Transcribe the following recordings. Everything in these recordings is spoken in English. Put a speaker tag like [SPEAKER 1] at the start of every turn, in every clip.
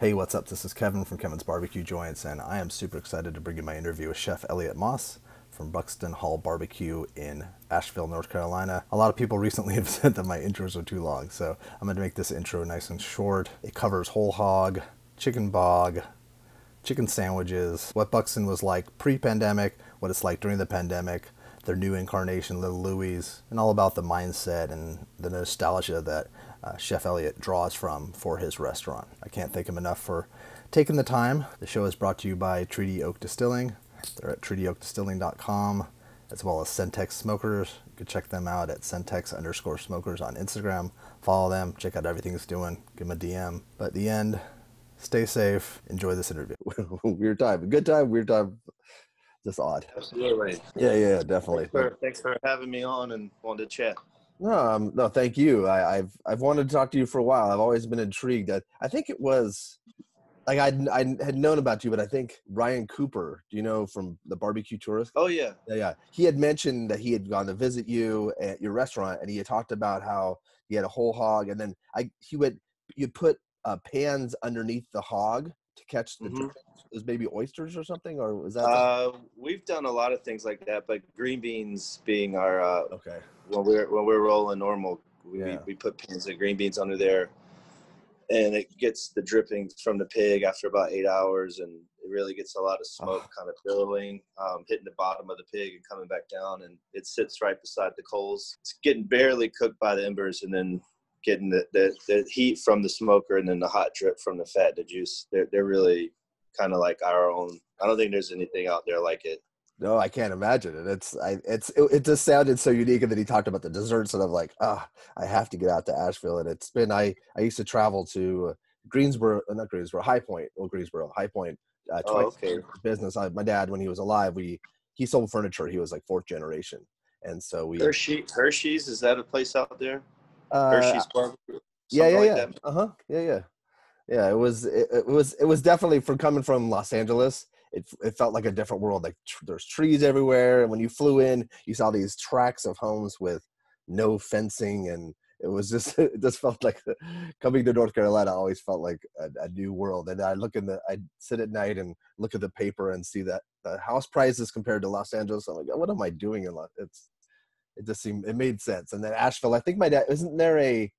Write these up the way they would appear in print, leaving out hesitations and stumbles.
[SPEAKER 1] Hey, what's up? This is Kevin from Kevin's Barbecue Joints, and I am super excited to bring you my interview with Chef Elliott Moss from Buxton Hall Barbecue in Asheville, North Carolina. A lot of people recently have said that my intros are too long, so I'm going to make this intro nice and short. It covers whole hog, chicken bog, chicken sandwiches, what Buxton was like pre-pandemic, what it's like during the pandemic, their new incarnation, Little Louie's, and all about the mindset and the nostalgia that Chef Elliott draws from for his restaurant. I can't thank him enough for taking the time. The show is brought to you by Treaty Oak Distilling. They're at treatyoakdistilling.com, as well as Centex Smokers. You can check them out at Centex_smokers on Instagram. Follow them, check out everything he's doing, give him a DM. But at the end, stay safe, enjoy this interview. Weird time, good time, weird time, just odd.
[SPEAKER 2] Absolutely.
[SPEAKER 1] Yeah, definitely.
[SPEAKER 2] Thanks for having me on and wanted to chat.
[SPEAKER 1] No, thank you. I've wanted to talk to you for a while. I've always been intrigued. I think it was like I had known about you, but I think Ryan Cooper, do you know, from the Barbecue Tourist?
[SPEAKER 2] Oh yeah.
[SPEAKER 1] Yeah. He had mentioned that he had gone to visit you at your restaurant, and he had talked about how he had a whole hog, and then you put pans underneath the hog to catch the those baby oysters or something, or was that?
[SPEAKER 2] We've done a lot of things like that, but green beans being our
[SPEAKER 1] Okay.
[SPEAKER 2] When we're rolling normal, we put pans of green beans under there, and it gets the drippings from the pig after about 8 hours, and it really gets a lot of smoke kind of billowing, hitting the bottom of the pig and coming back down, and it sits right beside the coals. It's getting barely cooked by the embers, and then getting the heat from the smoker, and then the hot drip from the fat, the juice. They're really kind of like our own. I don't think there's anything out there like it.
[SPEAKER 1] No, I can't imagine it. It just sounded so unique. And then he talked about the desserts, and I'm like, I have to get out to Asheville. And it's been I used to travel to High Point, twice
[SPEAKER 2] Okay.
[SPEAKER 1] for business. My dad, when he was alive, he sold furniture. He was like fourth generation, and so
[SPEAKER 2] Hershey's, is that a place out there?
[SPEAKER 1] uh,
[SPEAKER 2] Hershey's Barbecue.
[SPEAKER 1] yeah,
[SPEAKER 2] Like that.
[SPEAKER 1] yeah. It was definitely coming from Los Angeles. It felt like a different world. Like there's trees everywhere, and when you flew in, you saw these tracts of homes with no fencing, and it was just it just felt like coming to North Carolina always felt like a new world. And I'd sit at night and look at the paper and see that the house prices compared to Los Angeles. I'm like, what am I doing in Los? It made sense. And then Asheville, I think my dad, isn't there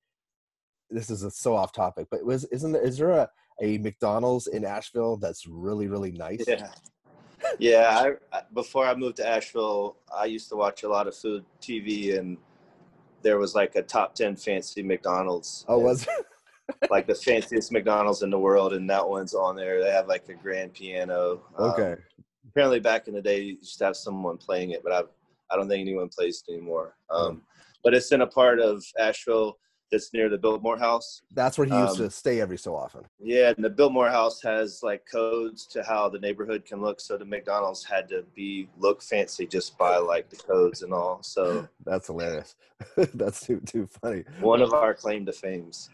[SPEAKER 1] this is so off topic, but is there a McDonald's in Asheville that's really, really nice?
[SPEAKER 2] Yeah. Before I moved to Asheville, I used to watch a lot of food TV, and there was like a top 10 fancy McDonald's.
[SPEAKER 1] Oh, was it?
[SPEAKER 2] Like the fanciest McDonald's in the world, and that one's on there. They have like a grand piano.
[SPEAKER 1] Okay.
[SPEAKER 2] Apparently back in the day, you used to have someone playing it, but I don't think anyone plays it anymore. But it's in a part of Asheville that's near the Biltmore House.
[SPEAKER 1] That's where he used to stay every so often.
[SPEAKER 2] Yeah, and the Biltmore House has like codes to how the neighborhood can look. So the McDonald's had to look fancy just by like the codes and all. So
[SPEAKER 1] that's hilarious. That's too funny.
[SPEAKER 2] One of our claim to fames.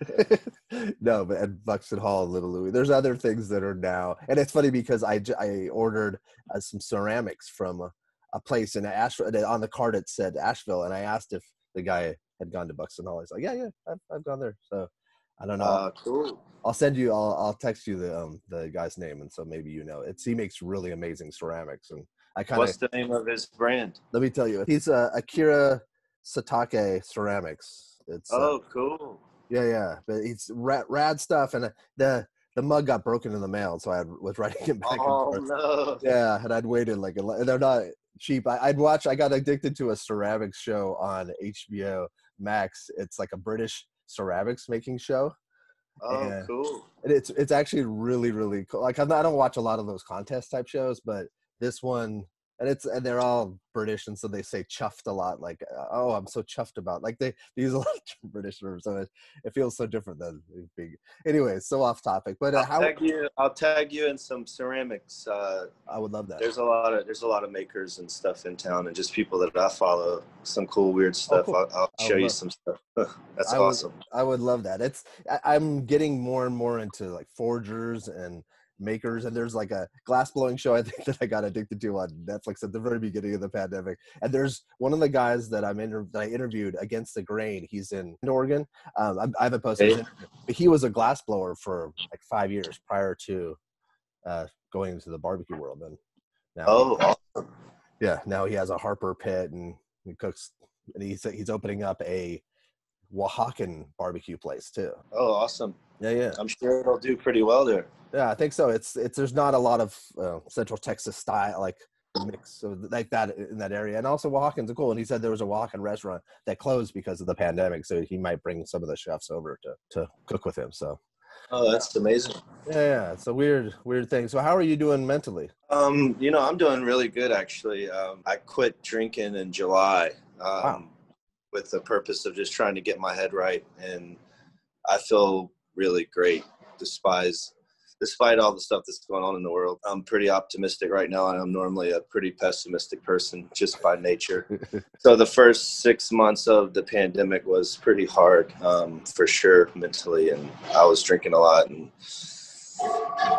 [SPEAKER 1] No, but at Buxton Hall, Little Louie, there's other things that are now, and it's funny because I ordered some ceramics from a place in Asheville. On the card it said Asheville, and I asked if the guy had gone to Buxton Hall. He's like, yeah, I've gone there. So I don't know.
[SPEAKER 2] Cool.
[SPEAKER 1] I'll text you the guy's name, and so maybe you know. He makes really amazing ceramics, and
[SPEAKER 2] What's the name of his brand?
[SPEAKER 1] Let me tell you, he's Akira Satake Ceramics. It's
[SPEAKER 2] cool.
[SPEAKER 1] Yeah, but it's rad stuff, and the mug got broken in the mail, so I was writing it back.
[SPEAKER 2] Oh no.
[SPEAKER 1] Yeah, and I'd waited and they're not cheap. I got addicted to a ceramics show on HBO Max. It's like a British ceramics making show.
[SPEAKER 2] Oh, cool.
[SPEAKER 1] And it's actually really, really cool. Like I don't watch a lot of those contest type shows, but this one, and they're all British, and so they say chuffed a lot. Like, oh, I'm so chuffed about. Like they use a lot of British terms, so it feels so different than big. Anyway, so off topic. But
[SPEAKER 2] I'll tag you in some ceramics.
[SPEAKER 1] I would love that.
[SPEAKER 2] There's a lot of makers and stuff in town, and just people that I follow. Some cool weird stuff.
[SPEAKER 1] Oh, cool.
[SPEAKER 2] I'll show you some stuff. That's awesome.
[SPEAKER 1] I would love that. I'm getting more and more into like forgers and makers, and there's like a glass blowing show I think that I got addicted to on Netflix at the very beginning of the pandemic. And there's one of the guys that I interviewed, Against the Grain. He's in Oregon. I haven't posted his interview, but he was a glass blower for like 5 years prior to going into the barbecue world. And now, now he has a Harper pit, and he cooks. And he's opening up a Oaxacan barbecue place too.
[SPEAKER 2] Oh, awesome!
[SPEAKER 1] Yeah.
[SPEAKER 2] I'm sure it'll do pretty well there.
[SPEAKER 1] Yeah, I think so. It's there's not a lot of Central Texas style like mix of like that in that area, and also Oaxacans are cool. And he said there was a Oaxacan restaurant that closed because of the pandemic, so he might bring some of the chefs over to cook with him. So.
[SPEAKER 2] Oh, that's amazing.
[SPEAKER 1] Yeah. It's a weird thing. So how are you doing mentally?
[SPEAKER 2] I'm doing really good actually. I quit drinking in July.
[SPEAKER 1] Wow.
[SPEAKER 2] With the purpose of just trying to get my head right, and I feel really great despite all the stuff that's going on in the world. I'm pretty optimistic right now, and I'm normally a pretty pessimistic person just by nature. So the first 6 months of the pandemic was pretty hard, for sure, mentally, and I was drinking a lot, and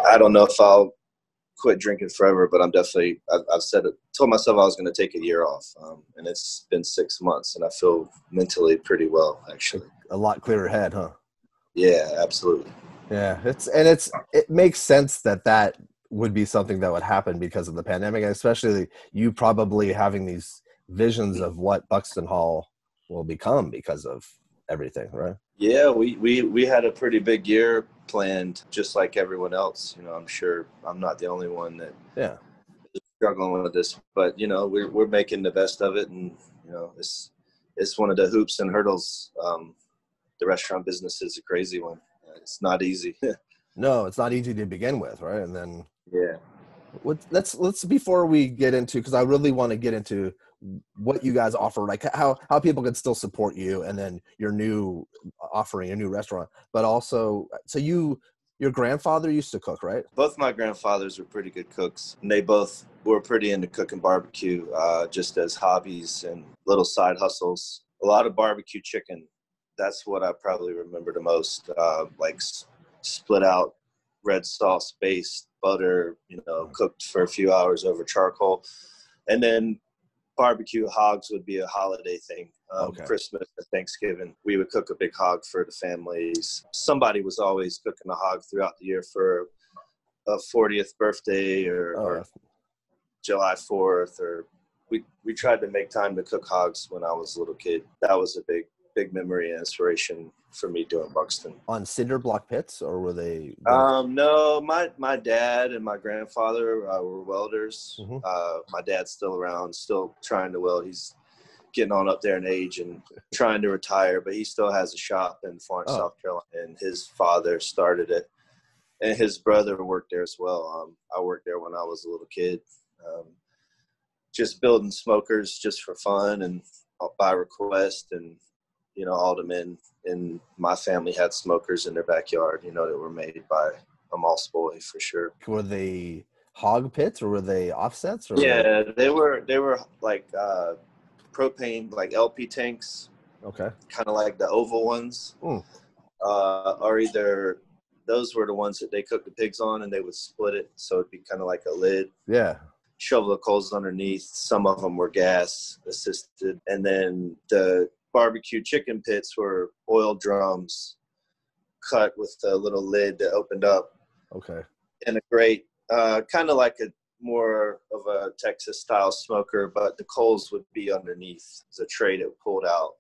[SPEAKER 2] I don't know if I'll quit drinking forever, but I'm definitely, I've told myself I was going to take a year off, and it's been 6 months, and I feel mentally pretty well, actually.
[SPEAKER 1] A lot clearer head, huh?
[SPEAKER 2] Yeah, absolutely.
[SPEAKER 1] Yeah, it makes sense that would be something that would happen because of the pandemic, especially you probably having these visions of what Buxton Hall will become because of everything, right?
[SPEAKER 2] Yeah, we had a pretty big year planned, just like everyone else. I'm sure I'm not the only one that is struggling with this, but we're making the best of it, and it's one of the hoops and hurdles. The restaurant business is a crazy one. It's not easy.
[SPEAKER 1] No, it's not easy to begin with, right? And then
[SPEAKER 2] let's
[SPEAKER 1] before we get into, because I really want to get into what you guys offer, like how people can still support you, and then your new offering, your new restaurant. But also, so your grandfather used to cook, right?
[SPEAKER 2] Both my grandfathers were pretty good cooks, and they both were pretty into cooking barbecue, just as hobbies and little side hustles. A lot of barbecue chicken. That's what I probably remember the most, like split out red sauce based butter, cooked for a few hours over charcoal. And then barbecue hogs would be a holiday thing. Christmas or Thanksgiving, we would cook a big hog for the families. Somebody was always cooking a hog throughout the year for a 40th birthday or July 4th, or we tried to make time to cook hogs when I was a little kid. That was a big memory and inspiration for me doing Buxton.
[SPEAKER 1] On cinder block pits, or were they?
[SPEAKER 2] No, my dad and my grandfather were welders.
[SPEAKER 1] Mm-hmm.
[SPEAKER 2] My dad's still around, still trying to weld. He's getting on up there in age and trying to retire, but he still has a shop in Florence, South Carolina, and his father started it, and his brother worked there as well. I worked there when I was a little kid, just building smokers just for fun and by request, and all the men in my family had smokers in their backyard, that were made by a Moss boy for sure.
[SPEAKER 1] Were they hog pits, or were they offsets? Or
[SPEAKER 2] yeah, they were like propane, like LP tanks.
[SPEAKER 1] Okay.
[SPEAKER 2] Kind of like the oval ones. Or either those were the ones that they cooked the pigs on, and they would split it, so it'd be kind of like a lid.
[SPEAKER 1] Yeah.
[SPEAKER 2] Shovel of coals underneath. Some of them were gas assisted, and then the barbecue chicken pits were oil drums cut with a little lid that opened up.
[SPEAKER 1] Okay.
[SPEAKER 2] And a grate, kind of like a more of a Texas style smoker, but the coals would be underneath. There's a tray that pulled out,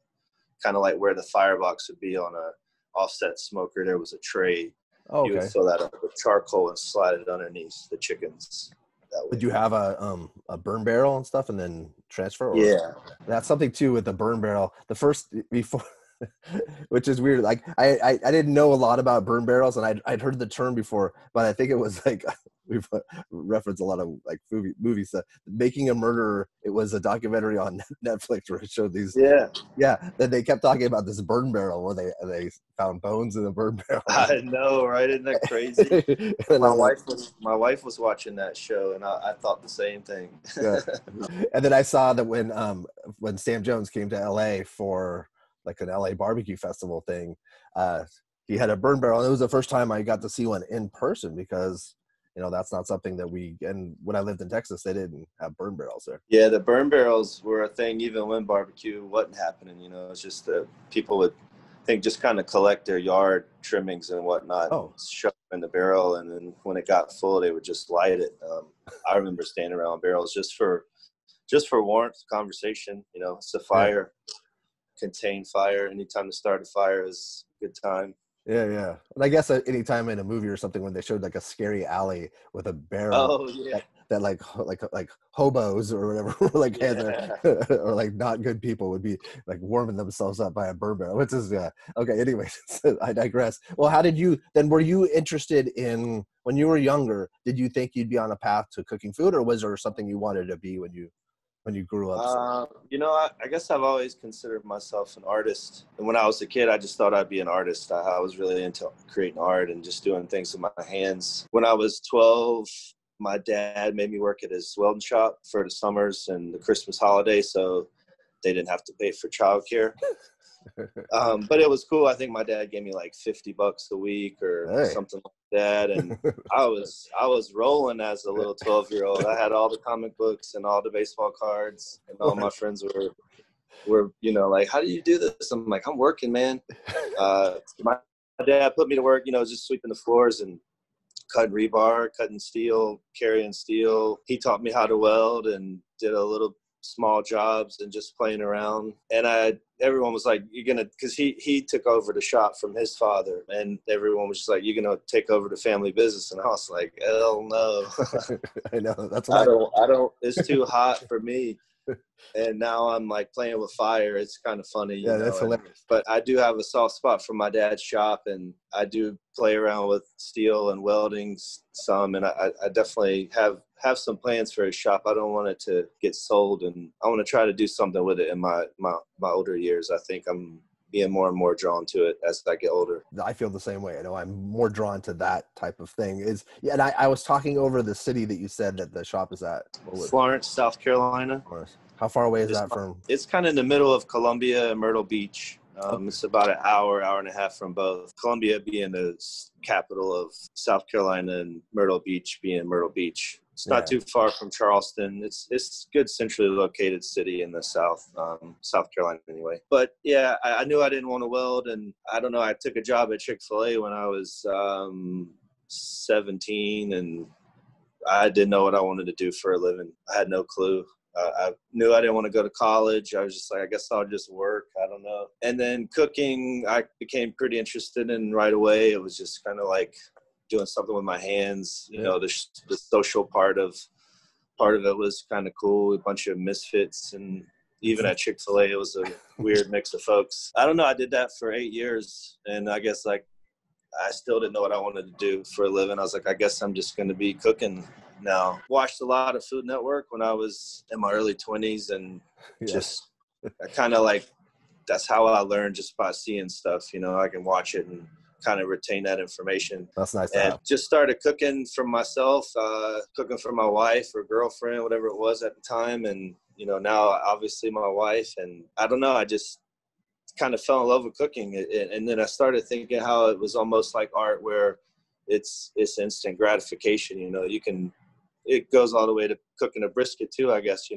[SPEAKER 2] kind of like where the firebox would be on a offset smoker. There was a tray.
[SPEAKER 1] Oh, okay.
[SPEAKER 2] You would fill that up with charcoal and slide it underneath the chickens.
[SPEAKER 1] Did you have a burn barrel and stuff, and then transfer? Or?
[SPEAKER 2] Yeah,
[SPEAKER 1] that's something too with the burn barrel. The first before, which is weird. Like I didn't know a lot about burn barrels, and I'd heard the term before, but I think it was like we've referenced a lot of like movie stuff. Making a Murderer. It was a documentary on Netflix where it showed these. Yeah. Then they kept talking about this burn barrel where they found bones in the burn barrel.
[SPEAKER 2] I know, right? Isn't that crazy? my wife was watching that show, and I thought the same thing.
[SPEAKER 1] Yeah. And then I saw that when Sam Jones came to LA for like an LA barbecue festival thing, he had a burn barrel, and it was the first time I got to see one in person because that's not something that and when I lived in Texas, they didn't have burn barrels there.
[SPEAKER 2] Yeah, the burn barrels were a thing even when barbecue wasn't happening. It's just that people would just kind of collect their yard trimmings and whatnot, and shove them in the barrel, and then when it got full, they would just light it. I remember standing around barrels just for warmth, conversation. It's a fire, contained fire. Anytime to start a fire is a good time.
[SPEAKER 1] Yeah. And I guess any time in a movie or something when they showed like a scary alley with a barrel that like hobos or whatever like or like not good people would be like warming themselves up by a burn barrel, which is okay. Anyways, I digress. Well, were you interested in, when you were younger, did you think you'd be on a path to cooking food, or was there something you wanted to be when you grew up?
[SPEAKER 2] I guess I've always considered myself an artist. And when I was a kid, I just thought I'd be an artist. I was really into creating art and just doing things with my hands. When I was 12, my dad made me work at his welding shop for the summers and the Christmas holiday, so they didn't have to pay for childcare. But it was cool. I think my dad gave me like $50 a week or something like that. And I was rolling as a little 12-year-old. I had all the comic books and all the baseball cards, and all my friends were like, how do you do this? I'm like, I'm working, man. My dad put me to work, just sweeping the floors and cutting rebar, cutting steel, carrying steel. He taught me how to weld and did a little small jobs and just playing around. And everyone was like, you're gonna, because he took over the shop from his father, and everyone was just like, you're gonna take over the family business. And I was like, hell no.
[SPEAKER 1] I know, that's
[SPEAKER 2] what I don't it's too hot for me. And now I'm like playing with fire. It's kind of funny.
[SPEAKER 1] Yeah, that's hilarious.
[SPEAKER 2] But I do have a soft spot for my dad's shop, and I do play around with steel and welding some. And I definitely have some plans for his shop. I don't want it to get sold, and I want to try to do something with it in my older years. I think I'm being more and more drawn to it as I get older.
[SPEAKER 1] I feel the same way. I know I'm more drawn to that type of thing. And I was talking over the city that you said that the shop is at.
[SPEAKER 2] Florence, South Carolina.
[SPEAKER 1] How far away is that from?
[SPEAKER 2] It's kind of in the middle of Columbia and Myrtle Beach. It's about an hour and a half from both. Columbia being the capital of South Carolina, and Myrtle Beach being Myrtle Beach. It's not too far from Charleston. It's a good centrally located city in the South Carolina anyway. But yeah, I knew I didn't want to weld, and I don't know. I took a job at Chick-fil-A when I was 17, and I didn't know what I wanted to do for a living. I had no clue. I knew I didn't want to go to college. I was just like, I guess I'll just work. I don't know. And then cooking, I became pretty interested in right away. It was just kind of like doing something with my hands. The social part of it was kind of cool. A bunch of misfits, and even at Chick-fil-A, it was a weird mix of folks. I don't know. I did that for 8 years, and I guess like I still didn't know what I wanted to do for a living. I was like, I guess I'm just going to be cooking now. Watched a lot of Food Network when I was in my early 20s, and just I kind of like, that's how I learned, just by seeing stuff. I can watch it and kind of retain that information.
[SPEAKER 1] That's nice.
[SPEAKER 2] And just started cooking for myself, cooking for my wife or girlfriend, whatever it was at the time. And, now obviously my wife, and I don't know, I just kind of fell in love with cooking. And then I started thinking how it was almost like art, where it's instant gratification. It goes all the way to cooking a brisket too, I guess.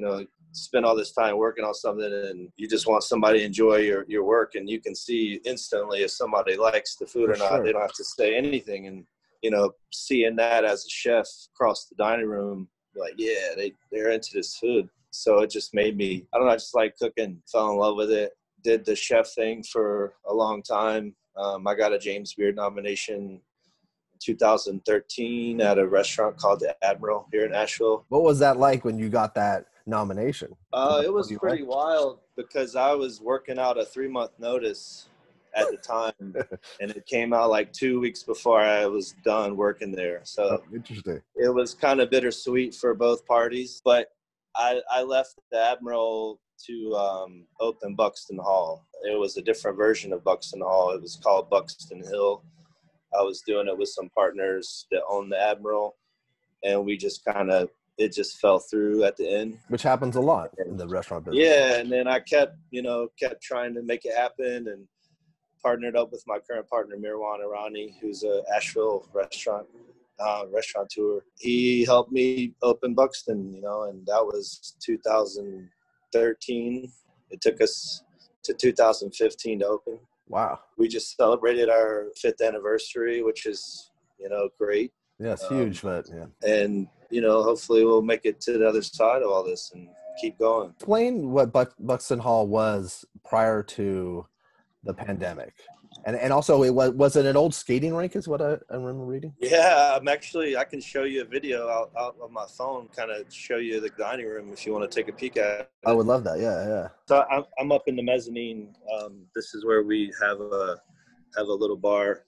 [SPEAKER 2] Spend all this time working on something, and you just want somebody to enjoy your work, and you can see instantly if somebody likes the food or not. They don't have to say anything. And seeing that as a chef across the dining room, like, yeah, they're into this food. So it just made me, I don't know, I just like cooking, fell in love with it. Did the chef thing for a long time. I got a James Beard nomination in 2013 at a restaurant called the Admiral here in Asheville.
[SPEAKER 1] What was that like when you got that nomination?
[SPEAKER 2] It was pretty wild, because I was working out a 3-month notice at the time, and it came out like 2 weeks before I was done working there. So
[SPEAKER 1] interesting.
[SPEAKER 2] It was kind of bittersweet for both parties, but I left the Admiral to open Buxton Hall. It was a different version of Buxton Hall. It was called Buxton Hill. I was doing it with some partners that own the Admiral, and we just it just fell through at the end.
[SPEAKER 1] Which happens a lot in the restaurant business.
[SPEAKER 2] Yeah, and then I kept trying to make it happen, and partnered up with my current partner, Mirwan Irani, who's a Asheville restaurant restaurateur. He helped me open Buxton, and that was 2013. It took us to 2015 to open.
[SPEAKER 1] Wow.
[SPEAKER 2] We just celebrated our 5th anniversary, which is, great.
[SPEAKER 1] Yeah, it's huge, but yeah.
[SPEAKER 2] And, hopefully we'll make it to the other side of all this and keep going.
[SPEAKER 1] Explain what Buxton Hall was prior to the pandemic. And also, was it an old skating rink is what I remember reading?
[SPEAKER 2] Yeah, I can show you a video out on my phone, kind of show you the dining room if you want to take a peek at it.
[SPEAKER 1] I would love that, yeah.
[SPEAKER 2] So I'm up in the mezzanine. This is where we have a little bar.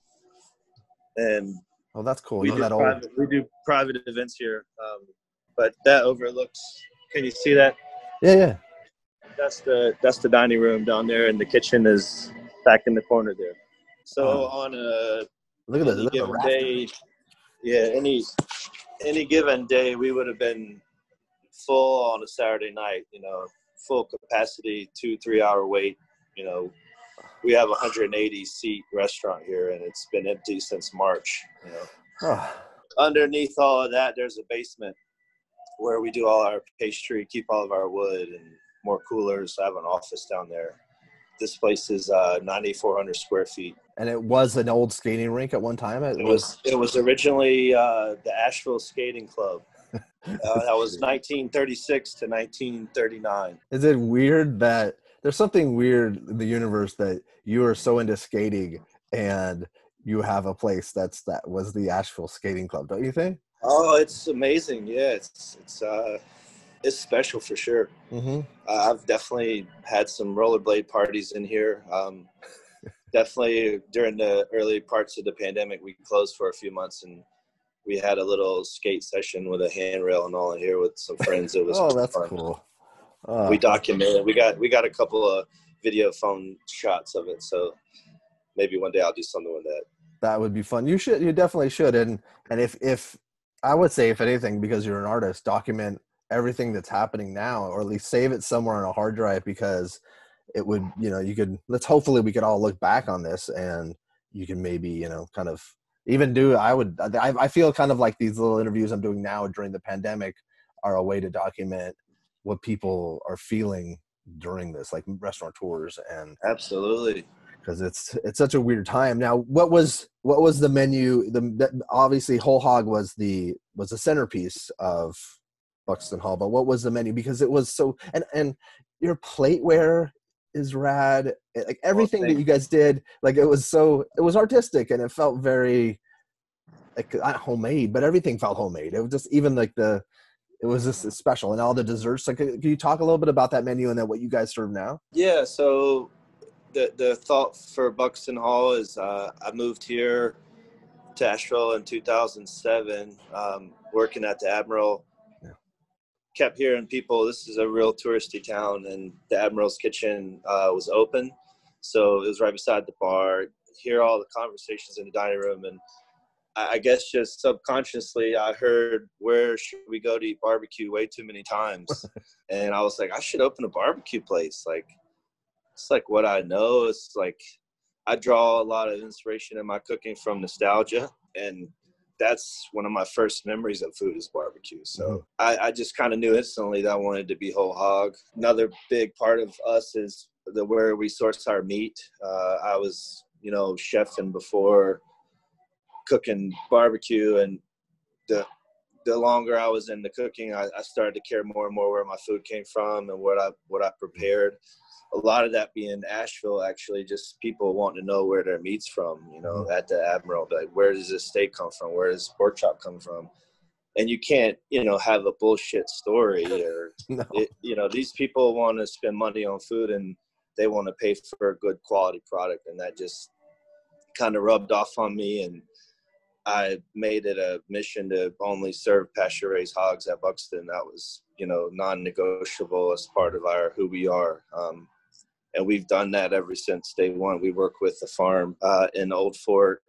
[SPEAKER 2] And
[SPEAKER 1] oh, that's cool.
[SPEAKER 2] We do private events here. But that overlooks, can you see that?
[SPEAKER 1] Yeah.
[SPEAKER 2] That's the dining room down there, and the kitchen is back in the corner there. So on
[SPEAKER 1] look at any given
[SPEAKER 2] day, any given day, we would have been full on a Saturday night. Full capacity, 2-3 hour wait. We have a 180 seat restaurant here, and it's been empty since March. Underneath all of that, there's a basement where we do all our pastry, keep all of our wood, and more coolers. I have an office down there. This place is 9,400 square feet.
[SPEAKER 1] And it was an old skating rink at one time?
[SPEAKER 2] It was originally the Asheville Skating Club. That was 1936 to 1939.
[SPEAKER 1] Is it weird that there's something weird in the universe that you are so into skating and you have a place that was the Asheville Skating Club, don't you think?
[SPEAKER 2] Oh, it's amazing. Yeah, it's special for sure.
[SPEAKER 1] Mm-hmm.
[SPEAKER 2] I've definitely had some rollerblade parties in here. Definitely during the early parts of the pandemic, we closed for a few months, and we had a little skate session with a handrail and all in here with some friends. It was
[SPEAKER 1] that's
[SPEAKER 2] fun.
[SPEAKER 1] Cool.
[SPEAKER 2] We documented. We got a couple of video phone shots of it, so maybe one day I'll do something with that.
[SPEAKER 1] That would be fun. You definitely should. And if I would say, if anything, because you're an artist, document everything that's happening now, or at least save it somewhere on a hard drive, because it would, hopefully we could all look back on this and you can maybe, kind of even do, I feel kind of like these little interviews I'm doing now during the pandemic are a way to document what people are feeling during this, like restaurateurs. And
[SPEAKER 2] absolutely,
[SPEAKER 1] because it's such a weird time. Now, what was the menu? Obviously whole hog was the centerpiece of Buxton Hall, but what was the menu? Because it was so, and your plateware is rad. Like everything that you guys did, like it was artistic, and it felt very like not homemade, but everything felt homemade. It was just even like it was just special, and all the desserts. Like, can you talk a little bit about that menu and then what you guys serve now?
[SPEAKER 2] Yeah. So the thought for Buxton Hall is I moved here to Asheville in 2007, working at the Admiral. Kept hearing people, this is a real touristy town, and the Admiral's Kitchen was open. So it was right beside the bar. Hear all the conversations in the dining room, and I guess just subconsciously I heard, where should we go to eat barbecue, way too many times. And I was like, I should open a barbecue place. Like, it's like what I know. It's like I draw a lot of inspiration in my cooking from nostalgia, and that's one of my first memories of food is barbecue. So I just kind of knew instantly that I wanted to be whole hog. Another big part of us is where we source our meat. I was, chefing before cooking barbecue, and the longer I was in the cooking, I started to care more and more where my food came from and what I prepared. A lot of that being Asheville, actually, just people wanting to know where their meat's from, at the Admiral. Like, where does this steak come from? Where does pork chop come from? And you can't, have a bullshit story. Or,
[SPEAKER 1] no.
[SPEAKER 2] These people want to spend money on food, and they want to pay for a good quality product. And that just kind of rubbed off on me. And I made it a mission to only serve pasture-raised hogs at Buxton. That was, non-negotiable as part of who we are. And we've done that ever since day one. We work with the farm in Old Fort,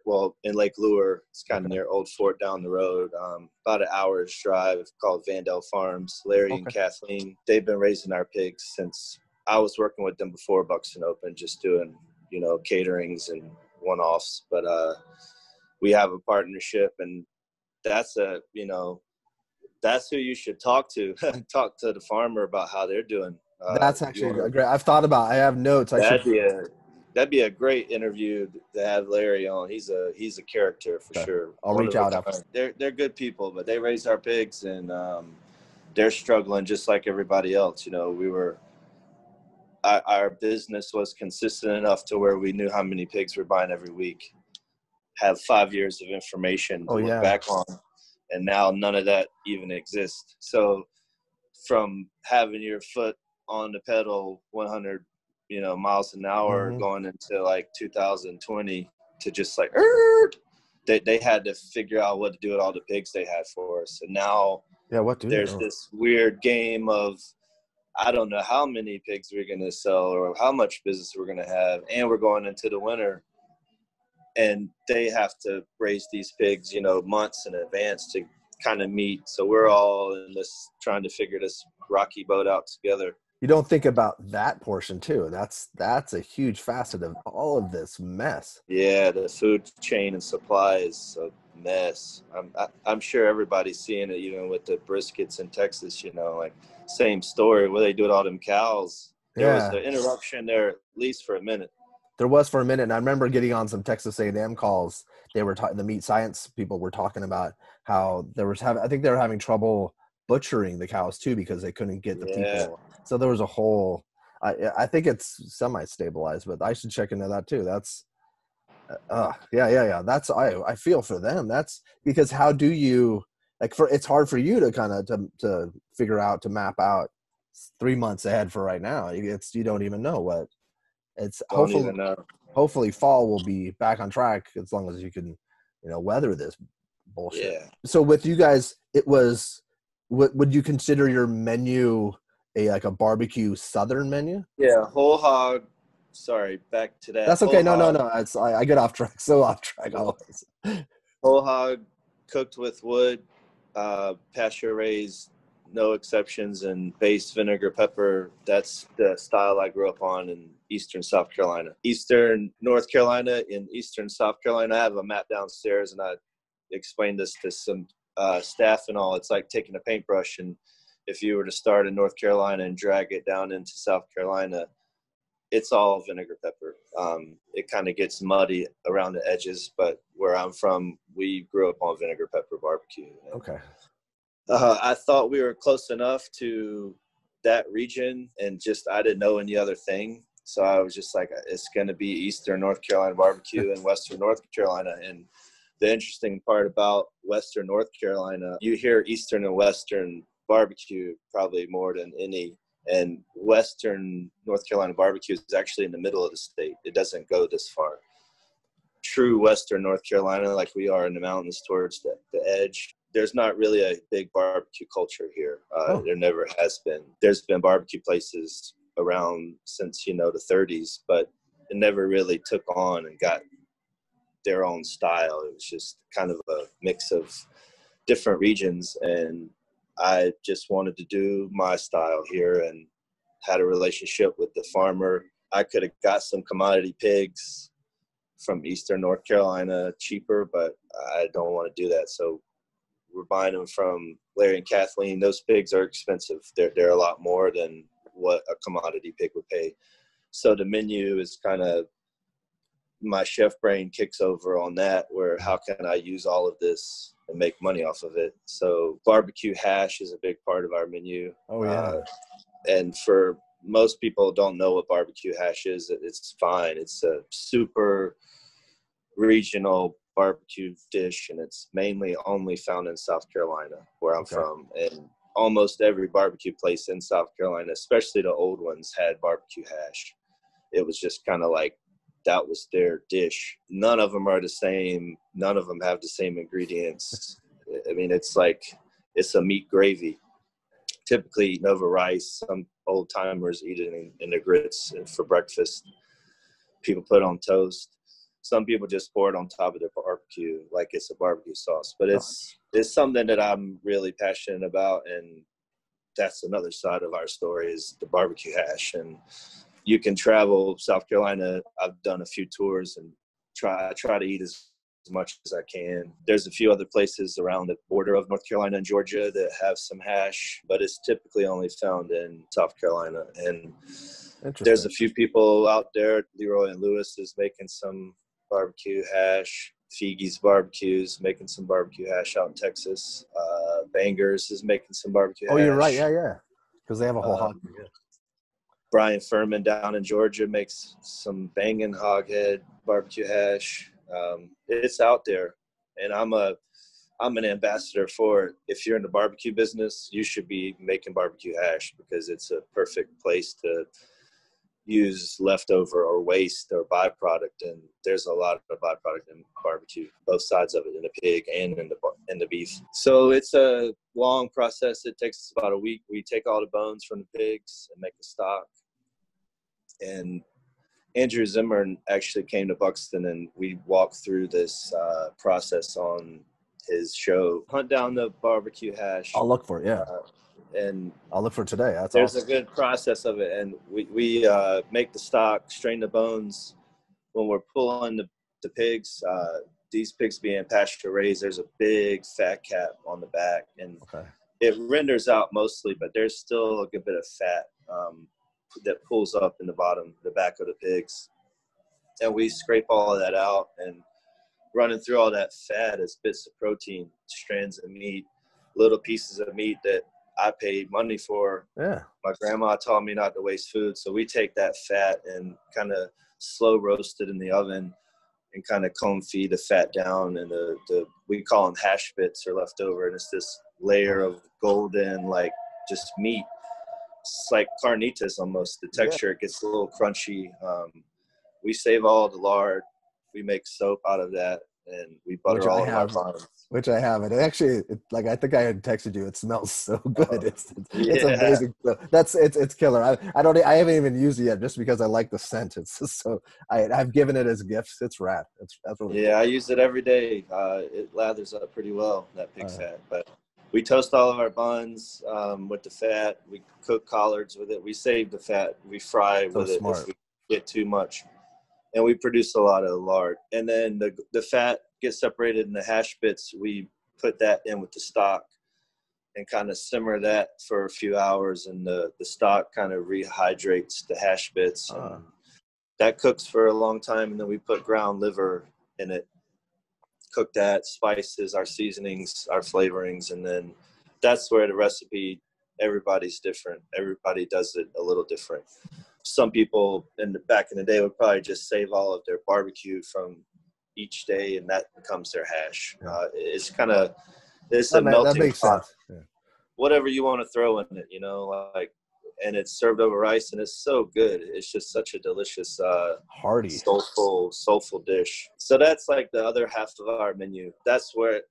[SPEAKER 2] in Lake Lure. It's kind of near Old Fort down the road, about an hour's drive, called Vandell Farms. Larry and Kathleen, they've been raising our pigs since I was working with them before Buxton opened, just doing, caterings and one-offs. But we have a partnership, and that's that's who you should talk to. Talk to the farmer about how they're doing.
[SPEAKER 1] That's actually great. I've thought about. I have notes.
[SPEAKER 2] That'd be a great interview to have Larry on. He's a character for sure.
[SPEAKER 1] I'll reach out after.
[SPEAKER 2] They're good people, but they raised our pigs, and they're struggling just like everybody else. Our business was consistent enough to where we knew how many pigs we're buying every week. Have 5 years of information to look back on, and now none of that even exists. So from having your foot on the pedal 100 miles an hour going into like 2020 to just like they had to figure out what to do with all the pigs they had for us. And now there's this weird game of I don't know how many pigs we're going to sell or how much business we're going to have, and we're going into the winter, and they have to raise these pigs months in advance to kind of meet. So we're all in this trying to figure this rocky boat out together.
[SPEAKER 1] You don't think about that portion too. That's a huge facet of all of this mess.
[SPEAKER 2] Yeah, the food chain and supply is a mess. I'm sure everybody's seeing it, even with the briskets in Texas. Like same story. What they do with all them cows? There was an interruption there at least for a minute.
[SPEAKER 1] There was for a minute, and I remember getting on some Texas A&M calls. They were talking. The meat science people were talking about how I think they were having trouble butchering the cows too because they couldn't get the people. So there was a whole. I think it's semi-stabilized, but I should check into that too. That's, yeah. That's I feel for them. That's because how do you it's hard for you to kind of to figure out to map out 3 months ahead for right now. You don't even know what. It's hopefully fall will be back on track as long as you can, weather this bullshit.
[SPEAKER 2] Yeah.
[SPEAKER 1] So with you guys, it was, would you consider your menu a barbecue Southern menu?
[SPEAKER 2] Yeah. Whole hog. Sorry. Back to that.
[SPEAKER 1] That's okay. No. I get off track. So off track always.
[SPEAKER 2] Whole hog cooked with wood, pasture raised, no exceptions, and base vinegar pepper. That's the style I grew up on in Eastern South Carolina. Eastern North Carolina and Eastern South Carolina, I have a map downstairs, and I explained this to some staff and all. It's like taking a paintbrush, and if you were to start in North Carolina and drag it down into South Carolina, it's all vinegar pepper. It kind of gets muddy around the edges, but where I'm from, we grew up on vinegar pepper barbecue.
[SPEAKER 1] Okay.
[SPEAKER 2] I thought we were close enough to that region, and I didn't know any other thing. So I was just like, it's going to be Eastern North Carolina barbecue and Western North Carolina. And the interesting part about Western North Carolina, you hear Eastern and Western barbecue probably more than any. And Western North Carolina barbecue is actually in the middle of the state. It doesn't go this far. True Western North Carolina, like we are in the mountains towards the edge, there's not really a big barbecue culture here. There never has been. There's been barbecue places around since, the 30s, but it never really took on and got their own style. It was just kind of a mix of different regions. And I just wanted to do my style here and had a relationship with the farmer. I could have got some commodity pigs from Eastern North Carolina cheaper, but I don't want to do that. So we're buying them from Larry and Kathleen. Those pigs are expensive. They're a lot more than what a commodity pig would pay. So the menu is kind of, my chef brain kicks over on that, where how can I use all of this and make money off of it? So barbecue hash is a big part of our menu.
[SPEAKER 1] Oh yeah.
[SPEAKER 2] And for most people don't know what barbecue hash is, it's fine. It's a super regional barbecue dish, and it's mainly only found in South Carolina, where I'm from. And almost every barbecue place in South Carolina, especially the old ones, had barbecue hash. It was just kind of like, that was their dish. None of them are the same. None of them have the same ingredients. I mean, it's like, it's a meat gravy. Typically eaten over rice. Some old timers eat it in their grits for breakfast. People put it on toast. Some people just pour it on top of their barbecue like it's a barbecue sauce. But it's something that I'm really passionate about, and that's another side of our story is the barbecue hash. And you can travel South Carolina. I've done a few tours and try to eat as much as I can. There's a few other places around the border of North Carolina and Georgia that have some hash, but it's typically only found in South Carolina. And there's a few people out there. Leroy and Lewis is making some barbecue hash. Figgy's Barbecues making some barbecue hash out in Texas. Bangers is making some barbecue hash.
[SPEAKER 1] Oh, you're right. Yeah. Because they have a whole hog. Yeah.
[SPEAKER 2] Brian Furman down in Georgia makes some banging hoghead barbecue hash. It's out there, and I'm an ambassador for it. If you're in the barbecue business, you should be making barbecue hash because it's a perfect place to use leftover or waste or byproduct, and there's a lot of byproduct in barbecue, both sides of it, in the pig and in the beef. So it's a long process. It takes us about a week. We take all the bones from the pigs and make the stock. And Andrew Zimmern actually came to Buxton, and we walked through this process on his show. Hunt down the barbecue hash.
[SPEAKER 1] I'll look for it, yeah.
[SPEAKER 2] And
[SPEAKER 1] I'll look for it today.
[SPEAKER 2] There's
[SPEAKER 1] awesome.
[SPEAKER 2] a good process of it. And we make the stock, strain the bones. When we're pulling the pigs, these pigs being pasture raised, there's a big fat cap on the back. And it renders out mostly, but there's still a good bit of fat that pulls up in the bottom, the back of the pigs. And we scrape all of that out, and running through all that fat is bits of protein, strands of meat, little pieces of meat that I paid money for.
[SPEAKER 1] Yeah.
[SPEAKER 2] My grandma taught me not to waste food. So we take that fat and kind of slow roast it in the oven and kind of comb feed the fat down. And we call them hash bits or leftover. And it's this layer of golden, like just meat. It's like carnitas almost. The texture, it gets a little crunchy. We save all the lard. We make soap out of that, and we butter all of our buns.
[SPEAKER 1] Which I have. And actually, I think I had texted you. It smells so good. It's amazing. It's killer. I haven't even used it yet just because I like the scent. It's just so I've given it as gifts. It's rad. That's really cool.
[SPEAKER 2] I use it every day. It lathers up pretty well, that pig fat. But we toast all of our buns with the fat. We cook collards with it. We save the fat. We fry with it if we get too much. And we produce a lot of lard. And then the fat gets separated in the hash bits. We put that in with the stock and kind of simmer that for a few hours. And the stock kind of rehydrates the hash bits. And that cooks for a long time. And then we put ground liver in it, cook that, spices, our seasonings, our flavorings. And then that's where the recipe, everybody's different. Everybody does it a little different. Some people back in the day would probably just save all of their barbecue from each day, and that becomes their hash. It's a melting pot. Yeah. Whatever you want to throw in it, and it's served over rice, and it's so good. It's just such a delicious,
[SPEAKER 1] hearty,
[SPEAKER 2] soulful dish. So that's like the other half of our menu. That's where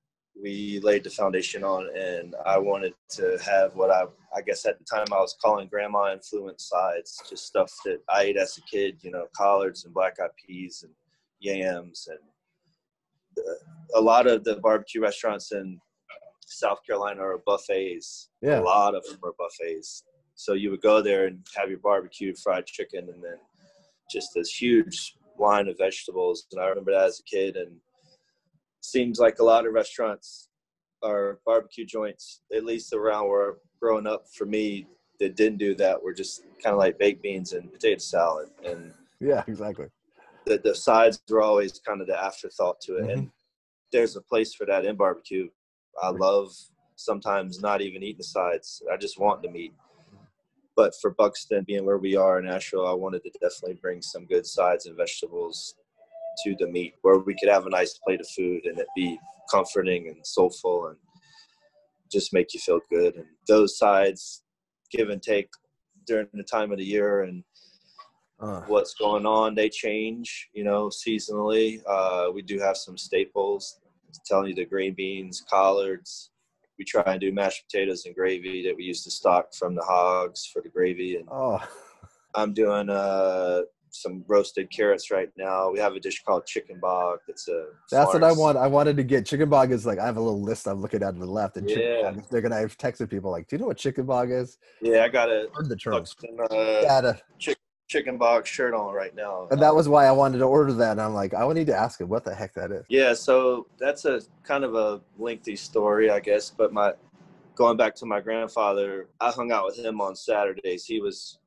[SPEAKER 2] we laid the foundation on, and I wanted to have what I guess at the time I was calling grandma influenced sides, just stuff that I ate as a kid, collards and black-eyed peas and yams. And a lot of the barbecue restaurants in South Carolina are buffets.
[SPEAKER 1] Yeah.
[SPEAKER 2] A lot of them are buffets. So you would go there and have your barbecue fried chicken and then just this huge line of vegetables. And I remember that as a kid, and seems like a lot of restaurants or barbecue joints, at least around where growing up for me, that didn't do that were just kind of like baked beans and potato salad. And
[SPEAKER 1] yeah, exactly.
[SPEAKER 2] The sides were always kind of the afterthought to it. Mm-hmm. And there's a place for that in barbecue. I love sometimes not even eating the sides. I just want the meat. But for Buxton, being where we are in Asheville, I wanted to definitely bring some good sides and vegetables to the meat, where we could have a nice plate of food and it be comforting and soulful and just make you feel good. And those sides give and take during the time of the year and what's going on, they change, seasonally. We do have some staples. I'm telling you, the green beans, collards. We try and do mashed potatoes and gravy that we use to stock from the hogs for the gravy. And I'm doing some roasted carrots right now. We have a dish called chicken bog. That's
[SPEAKER 1] what I want. I wanted to get chicken bog. Is like I have a little list I'm looking at on the left. And chicken bog, I've texted people like, do you know what chicken bog is?
[SPEAKER 2] Yeah, I got
[SPEAKER 1] heard the term.
[SPEAKER 2] chicken box shirt on right now.
[SPEAKER 1] And that was why I wanted to order that. And I'm like, I would need to ask him what the heck that is.
[SPEAKER 2] Yeah, so that's a kind of a lengthy story, I guess. But going back to my grandfather, I hung out with him on Saturdays.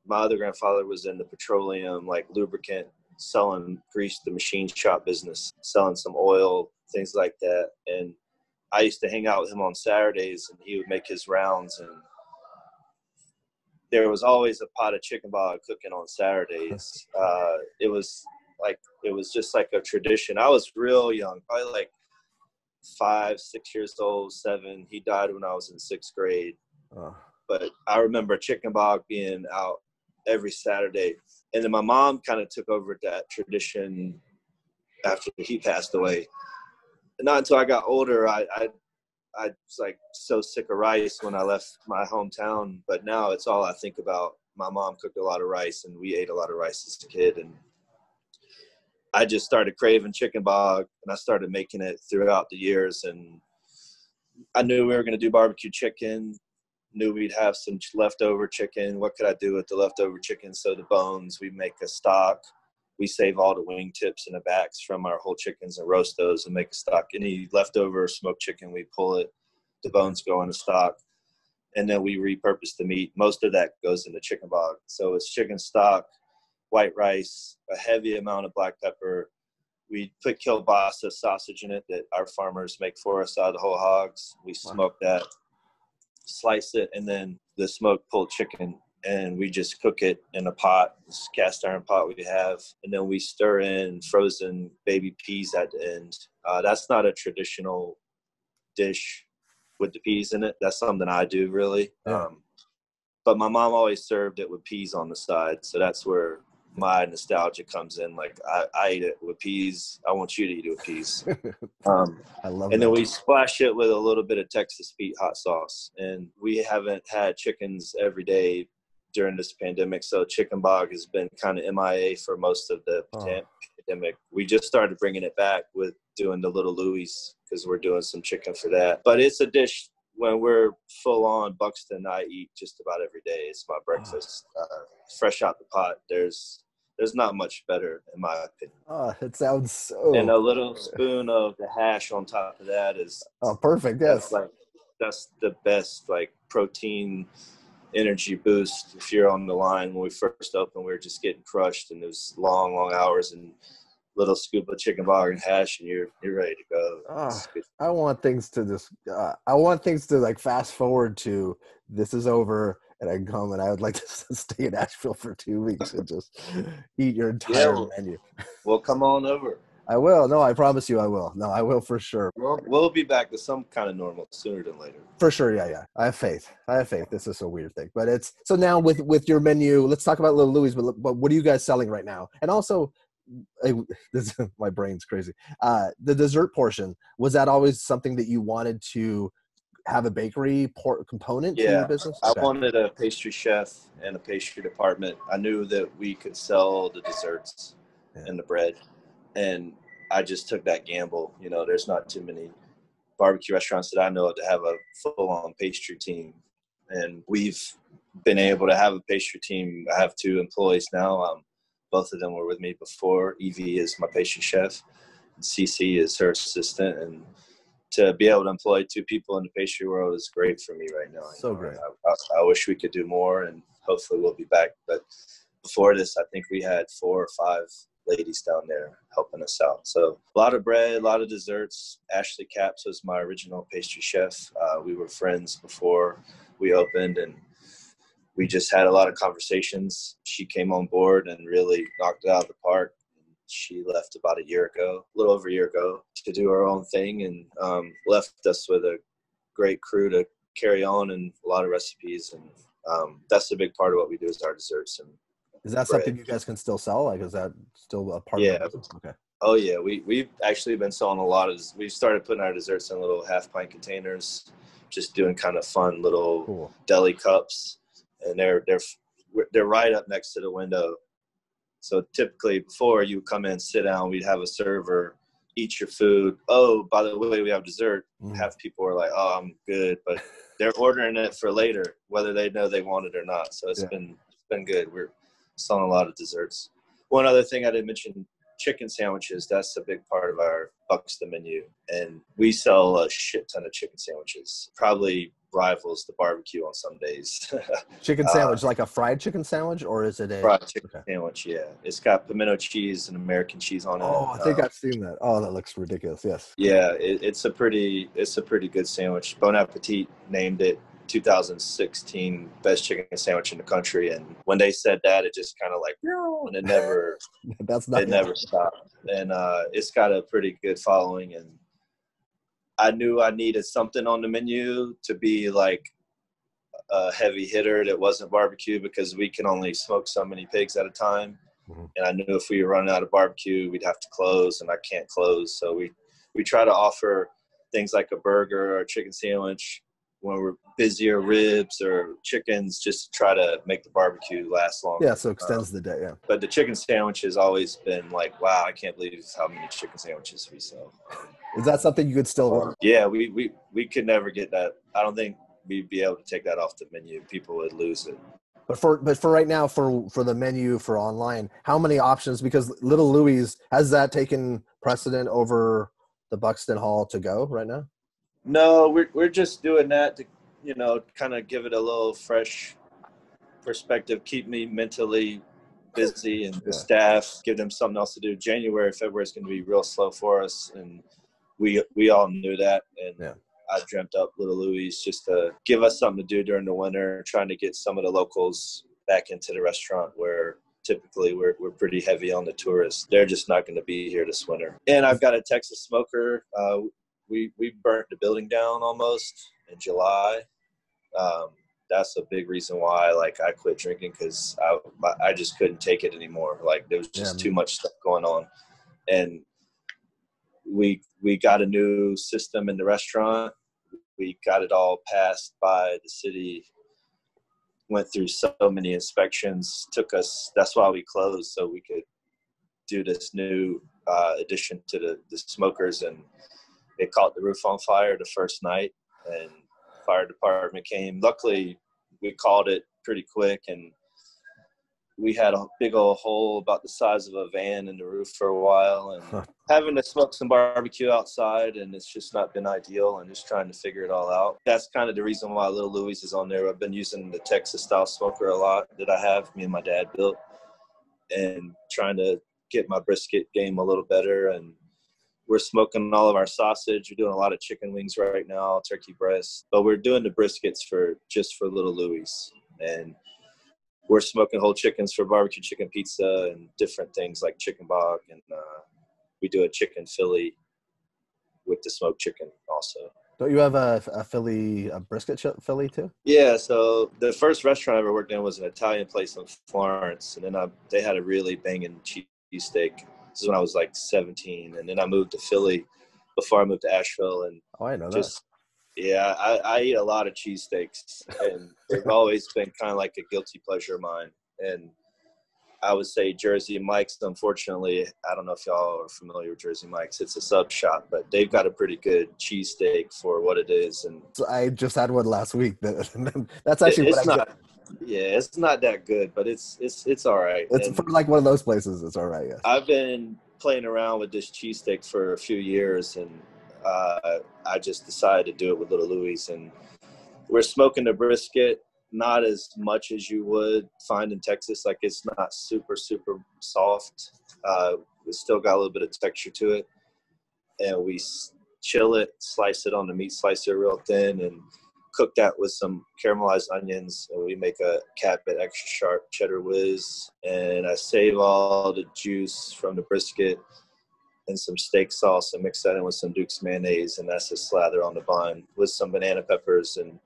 [SPEAKER 2] My other grandfather was in the petroleum, like lubricant, selling grease, the machine shop business, selling some oil, things like that. And I used to hang out with him on Saturdays, and he would make his rounds, and there was always a pot of chicken bog cooking on Saturdays. It was just like a tradition. I was real young, probably like 5, 6 years old, 7. He died when I was in 6th grade. But I remember chicken bog being out every Saturday. And then my mom kind of took over that tradition after he passed away. And not until I got older, I was like so sick of rice when I left my hometown. But now it's all I think about. My mom cooked a lot of rice, and we ate a lot of rice as a kid. And I just started craving chicken bog, and I started making it throughout the years. And I knew we were going to do barbecue chicken, knew we'd have some leftover chicken. What could I do with the leftover chicken? So the bones, we make a stock. We save all the wing tips and the backs from our whole chickens and roast those and make a stock. Any leftover smoked chicken, we pull it. The bones go in the stock. And then we repurpose the meat. Most of that goes into chicken bog. So it's chicken stock, white rice, a heavy amount of black pepper. We put kielbasa sausage in it that our farmers make for us out of the whole hogs. We smoke that, slice it, and then the smoked pulled chicken, and we just cook it in a pot, this cast iron pot we have, and then we stir in frozen baby peas at the end. That's not a traditional dish with the peas in it. That's something I do, really.
[SPEAKER 1] Yeah.
[SPEAKER 2] But my mom always served it with peas on the side, so that's where my nostalgia comes in. Like, I eat it with peas. I want you to eat it with peas.
[SPEAKER 1] I love
[SPEAKER 2] and
[SPEAKER 1] that.
[SPEAKER 2] then we splash it with a little bit of Texas Pete hot sauce. And we haven't had chickens every day during this pandemic, so chicken bog has been kind of MIA for most of the pandemic. We just started bringing it back with doing the Little Louie's, because we're doing some chicken for that. But it's a dish when we're full on Buxton, I eat just about every day. It's my breakfast, fresh out the pot. There's not much better, in my opinion.
[SPEAKER 1] It sounds so.
[SPEAKER 2] And a little spoon of the hash on top of that is
[SPEAKER 1] perfect. Yes,
[SPEAKER 2] that's the best, like, protein energy boost. If you're on the line, when we first opened, we were just getting crushed, and it was long hours, and little scoop of chicken bog and hash, and you're ready to go.
[SPEAKER 1] I want things to like fast forward to this is over and I can come, and I would like to stay in Asheville for 2 weeks and just eat your entire menu.
[SPEAKER 2] Well, come on over.
[SPEAKER 1] I will. No, I promise you I will. No, I will for sure.
[SPEAKER 2] We'll be back to some kind of normal sooner than later.
[SPEAKER 1] For sure, yeah. I have faith. This is a weird thing. But it's so now with your menu, let's talk about Little Louie's, but what are you guys selling right now? And also, my brain's crazy. The dessert portion, was that always something that you wanted to have a bakery component to your business?
[SPEAKER 2] Okay. I wanted a pastry chef and a pastry department. I knew that we could sell the desserts and the bread, and I just took that gamble. You know, there's not too many barbecue restaurants that I know of to have a full-on pastry team, and we've been able to have a pastry team. I have 2 employees now. Both of them were with me before. Evie is my pastry chef, and Cece is her assistant, and to be able to employ 2 people in the pastry world is great for me right now.
[SPEAKER 1] So great.
[SPEAKER 2] I wish we could do more, and hopefully we'll be back. But before this, I think we had 4 or 5 ladies down there helping us out. So a lot of bread, a lot of desserts. Ashley Capps was my original pastry chef. We were friends before we opened, and we just had a lot of conversations. She came on board and really knocked it out of the park. She left about a little over a year ago, to do her own thing, and left us with a great crew to carry on and a lot of recipes. And that's a big part of what we do is our desserts. And
[SPEAKER 1] is that something you guys can still sell? Like, is that still a part of the business? Okay.
[SPEAKER 2] Oh yeah, we've actually been selling a lot of. We started putting our desserts in little half-pint containers, just doing kind of fun little deli cups, and they're right up next to the window. So typically, before you come in, sit down, we'd have a server eat your food. Oh, by the way, we have dessert. Half people are like, "Oh, I'm good," but they're ordering it for later, whether they know they want it or not. So it's been good. selling a lot of desserts. One other thing I didn't mention, chicken sandwiches. That's a big part of our Buxton menu. And we sell a shit ton of chicken sandwiches. Probably rivals the barbecue on some days.
[SPEAKER 1] Chicken sandwich, like a fried chicken sandwich, or is it a
[SPEAKER 2] fried chicken sandwich? Yeah, it's got pimento cheese and American cheese on it.
[SPEAKER 1] Oh, I think I've seen that. Oh, that looks ridiculous. Yes.
[SPEAKER 2] Yeah, it's a pretty good sandwich. Bon Appetit named it 2016 best chicken sandwich in the country, and when they said that, it just kind of like, and it never never stopped. And it's got a pretty good following, and I knew I needed something on the menu to be like a heavy hitter that wasn't barbecue, because we can only smoke so many pigs at a time. Mm-hmm. And I knew if we were running out of barbecue, we'd have to close, and I can't close. So we try to offer things like a burger or a chicken sandwich when we're busy, or ribs or chickens, just to try to make the barbecue last longer.
[SPEAKER 1] Yeah, so extends the day, yeah.
[SPEAKER 2] But the chicken sandwich has always been like, wow, I can't believe how many chicken sandwiches we sell.
[SPEAKER 1] Is that something you could still order?
[SPEAKER 2] Yeah, we could never get that. I don't think we'd be able to take that off the menu. People would lose it.
[SPEAKER 1] But for right now, for the menu for online, how many options? Because Little Louie's, has that taken precedent over the Buxton Hall to go right now?
[SPEAKER 2] No, we're just doing that to, you know, kind of give it a little fresh perspective, keep me mentally busy, and the staff, give them something else to do. January, February is going to be real slow for us, and we all knew that. And I dreamt up Little Louie's just to give us something to do during the winter, trying to get some of the locals back into the restaurant, where typically we're pretty heavy on the tourists. They're just not going to be here this winter. And I've got a Texas smoker. We burnt the building down almost in July. That's a big reason why, like, I quit drinking, because I just couldn't take it anymore. Like, there was just too much stuff going on. And we got a new system in the restaurant. We got it all passed by the city, went through so many inspections, that's why we closed, so we could do this new addition to the smokers. And it caught the roof on fire the first night, and fire department came. Luckily, we called it pretty quick, and we had a big old hole about the size of a van in the roof for a while, and having to smoke some barbecue outside, and it's just not been ideal, and just trying to figure it all out. That's kind of the reason why Little Louie's is on there. I've been using the Texas style smoker a lot that I have, me and my dad built, and trying to get my brisket game a little better. And we're smoking all of our sausage. We're doing a lot of chicken wings right now, turkey breast, but we're doing the briskets just for Little Louie's. And we're smoking whole chickens for barbecue chicken pizza and different things like chicken bok. And we do a chicken Philly with the smoked chicken also.
[SPEAKER 1] Don't you have a brisket Philly too?
[SPEAKER 2] Yeah. So the first restaurant I ever worked in was an Italian place in Florence. And then they had a really banging cheesesteak. This is when I was like 17. And then I moved to Philly before I moved to Asheville. And
[SPEAKER 1] I know that.
[SPEAKER 2] Yeah, I eat a lot of cheesesteaks, and they've always been kind of like a guilty pleasure of mine. And I would say Jersey Mike's, unfortunately, I don't know if y'all are familiar with Jersey Mike's. It's a sub shop, but they've got a pretty good cheesesteak for what it is. And
[SPEAKER 1] so I just had one last week. That's actually
[SPEAKER 2] it's not that good, but it's all right.
[SPEAKER 1] It's for like one of those places. It's all right. Yes.
[SPEAKER 2] I've been playing around with this cheesesteak for a few years, and I just decided to do it with Little Louie's. And we're smoking the brisket, not as much as you would find in Texas. Like, it's not super, super soft. We still got a little bit of texture to it. And we chill it, slice it on the meat slicer real thin, and cook that with some caramelized onions. And we make a Cat-Bit extra sharp cheddar whiz. And I save all the juice from the brisket and some steak sauce and mix that in with some Duke's mayonnaise, and that's a slather on the bun with some banana peppers. And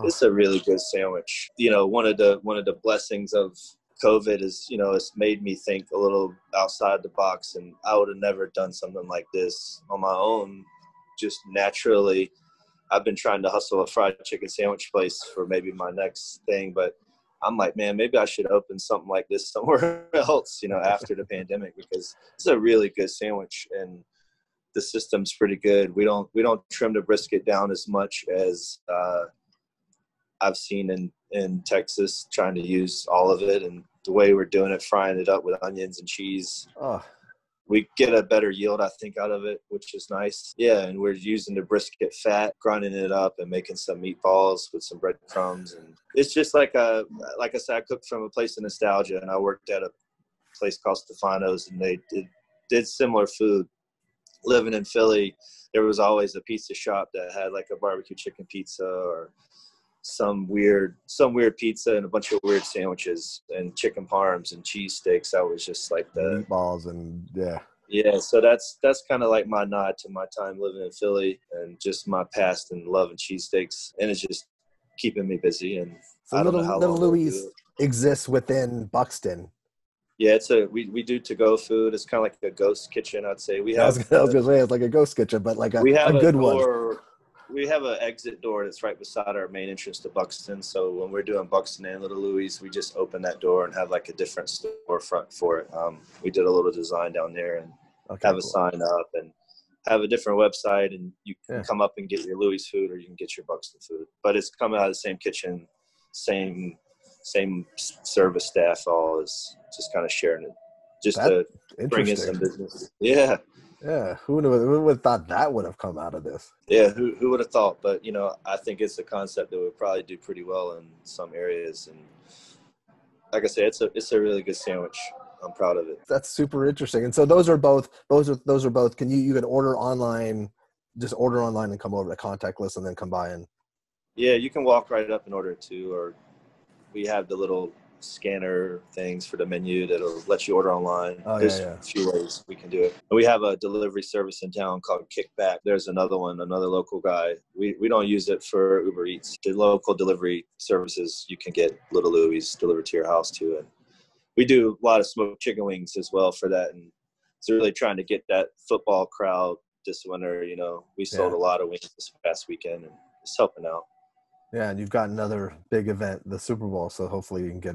[SPEAKER 2] it's a really good sandwich. You know, one of the blessings of COVID is, you know, it's made me think a little outside the box, and I would have never done something like this on my own, just naturally. I've been trying to hustle a fried chicken sandwich place for maybe my next thing, but I'm like, man, maybe I should open something like this somewhere else, you know, after the pandemic, because it's a really good sandwich and the system's pretty good. We don't trim the brisket down as much as I've seen in Texas, trying to use all of it. And the way we're doing it, frying it up with onions and cheese.
[SPEAKER 1] Oh,
[SPEAKER 2] we get a better yield, I think, out of it, which is nice. Yeah, and we're using the brisket fat, grinding it up and making some meatballs with some breadcrumbs. And it's just like I said, I cooked from a place of nostalgia, and I worked at a place called Stefano's, and they did similar food. Living in Philly, there was always a pizza shop that had like a barbecue chicken pizza or some weird pizza and a bunch of weird sandwiches and chicken parms and cheese steaks. That was just like the
[SPEAKER 1] meatballs and
[SPEAKER 2] yeah. So that's kind of like my nod to my time living in Philly and just my past and loving cheesesteaks, and it's just keeping me busy. And
[SPEAKER 1] so
[SPEAKER 2] I don't know how
[SPEAKER 1] Little
[SPEAKER 2] long
[SPEAKER 1] Louis exists within Buxton.
[SPEAKER 2] Yeah, we do to-go food. It's kind of like a ghost kitchen, I'd say.
[SPEAKER 1] I was gonna say it's like a ghost kitchen, but like a good one.
[SPEAKER 2] We have an exit door that's right beside our main entrance to Buxton. So when we're doing Buxton and Little Louis, we just open that door and have like a different storefront for it. We did a little design down there and have a sign up and have a different website, and you can come up and get your Louis food or you can get your Buxton food. But it's coming out of the same kitchen, same service staff, all is just kind of sharing it just to bring in some business. Yeah.
[SPEAKER 1] Yeah, who would have thought that would have come out of this?
[SPEAKER 2] Yeah, who would have thought? But, I think it's a concept that would probably do pretty well in some areas. And like I said, it's a really good sandwich. I'm proud of it.
[SPEAKER 1] That's super interesting. And so those are both, can you can order online, just order online and come over to contact list and then come by and.
[SPEAKER 2] Yeah, you can walk right up and order it too, or we have the little scanner things for the menu that'll let you order online. There's a few ways we can do it. And we have a delivery service in town called Kickback. There's another local guy. We don't use it for Uber Eats. The local delivery services, you can get Little Louis delivered to your house too. And we do a lot of smoked chicken wings as well for that. And it's really trying to get that football crowd this winter. We sold a lot of wings this past weekend, and it's helping out.
[SPEAKER 1] Yeah, and you've got another big event, the Super Bowl, so hopefully you can get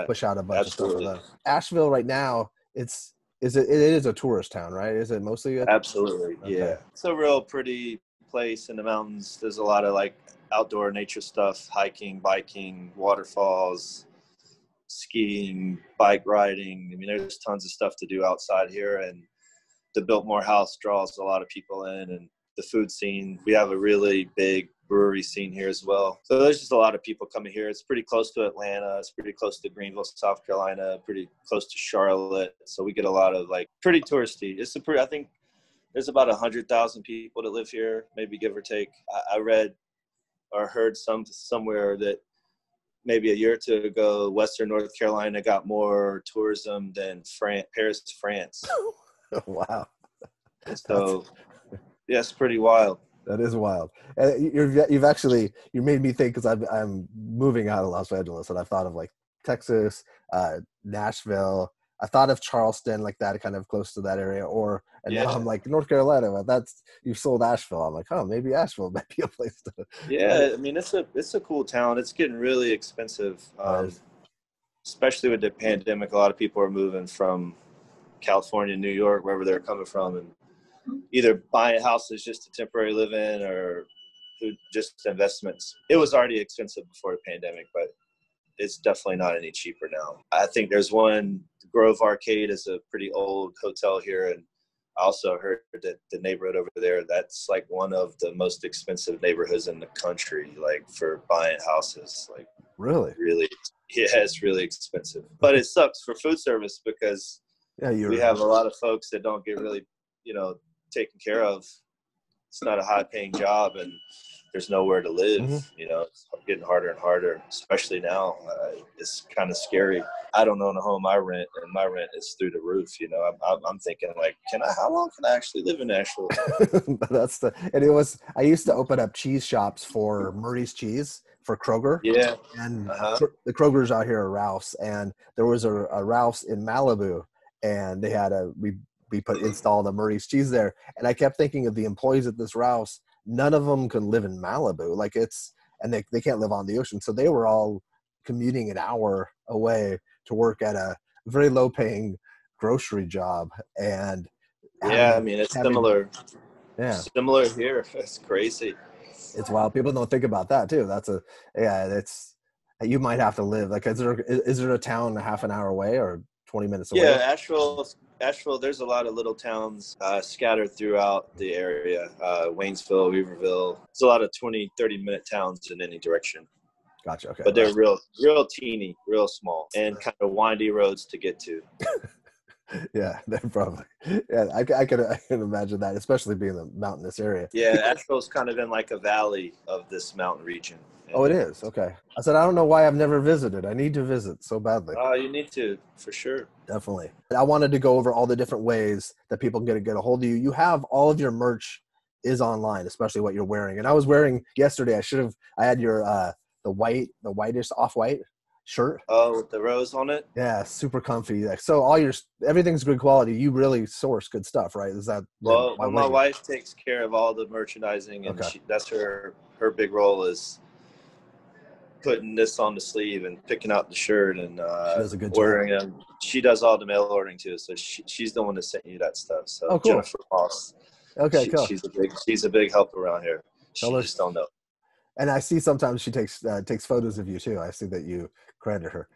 [SPEAKER 1] push out a bunch of stuff for that. Asheville right now, it is a tourist town, right? Is it mostly
[SPEAKER 2] Absolutely, okay. Yeah. It's a real pretty place in the mountains. There's a lot of like outdoor nature stuff, hiking, biking, waterfalls, skiing, bike riding. I mean, there's tons of stuff to do outside here, and the Biltmore House draws a lot of people in, and the food scene. We have a really big brewery scene here as well. So there's just a lot of people coming here. It's pretty close to Atlanta. It's pretty close to Greenville, South Carolina, pretty close to Charlotte. So we get a lot of like pretty touristy. I think there's about 100,000 people that live here, maybe give or take. I read or heard somewhere that maybe a year or two ago, Western North Carolina got more tourism than Paris, France.
[SPEAKER 1] Wow.
[SPEAKER 2] So yeah, it's pretty wild.
[SPEAKER 1] That is wild. And you made me think, because I'm moving out of Los Angeles, and I've thought of like Texas, Nashville. I thought of Charleston, like that, kind of close to that area. Now I'm like North Carolina. But you sold Asheville. I'm like, maybe Asheville might be a place to.
[SPEAKER 2] Yeah, I mean it's a cool town. It's getting really expensive, especially with the pandemic. A lot of people are moving from California, New York, wherever they're coming from, and either buying houses just to temporary live in or just investments. It was already expensive before the pandemic, but it's definitely not any cheaper now. I think there's one, Grove Arcade is a pretty old hotel here, and I also heard that the neighborhood over there, that's like one of the most expensive neighborhoods in the country, like for buying houses. Like
[SPEAKER 1] really,
[SPEAKER 2] yeah, it's really expensive. But it sucks for food service because we have a lot of folks that don't get really, taken care of. It's not a high-paying job, and there's nowhere to live.
[SPEAKER 1] Mm-hmm.
[SPEAKER 2] It's getting harder and harder, especially now. It's kind of scary. I don't own a home I rent, and my rent is through the roof. I'm thinking like, how long can I actually live in Asheville?
[SPEAKER 1] I used to open up cheese shops for Murray's Cheese for Kroger.
[SPEAKER 2] Yeah.
[SPEAKER 1] And the Krogers out here are Ralph's, and there was a Ralph's in Malibu, and they had we installed a Murray's Cheese there. And I kept thinking of the employees at this Ralph's. None of them can live in Malibu. And they can't live on the ocean. So they were all commuting an hour away to work at a very low paying grocery job. And
[SPEAKER 2] yeah, it's similar.
[SPEAKER 1] Yeah.
[SPEAKER 2] Similar here. It's crazy.
[SPEAKER 1] It's wild. People don't think about that too. you might have to live? Like, is there a town a half an hour away or 20 minutes away?
[SPEAKER 2] Yeah, Asheville, there's a lot of little towns scattered throughout the area. Waynesville, Weaverville. It's a lot of 20, 30-minute towns in any direction.
[SPEAKER 1] Gotcha. Okay.
[SPEAKER 2] But they're real teeny, real small, and kind of windy roads to get to.
[SPEAKER 1] Yeah, probably. Yeah, I can imagine that, especially being a mountainous area.
[SPEAKER 2] Yeah, Asheville's kind of in like a valley of this mountain region.
[SPEAKER 1] Oh, it is? Okay. I said, I don't know why I've never visited. I need to visit so badly.
[SPEAKER 2] Oh, you need to, for sure.
[SPEAKER 1] Definitely. I wanted to go over all the different ways that people can get a hold of you. You have all of your merch is online, especially what you're wearing. And I was wearing yesterday, I had your, the whitish off-white shirt.
[SPEAKER 2] Oh, with the rose on it?
[SPEAKER 1] Yeah, super comfy. Like, so everything's good quality. You really source good stuff, right? Is that
[SPEAKER 2] well? My wife takes care of all the merchandising, and that's her big role is putting this on the sleeve and picking out the shirt and
[SPEAKER 1] she does a good
[SPEAKER 2] ordering
[SPEAKER 1] job.
[SPEAKER 2] them. She does all the mail ordering too, so she's the one that sent you that stuff. So
[SPEAKER 1] cool.
[SPEAKER 2] Jennifer Moss.
[SPEAKER 1] Okay, cool.
[SPEAKER 2] She's a big help around here. She just don't know.
[SPEAKER 1] And I see sometimes she takes photos of you too. I see that you credit her.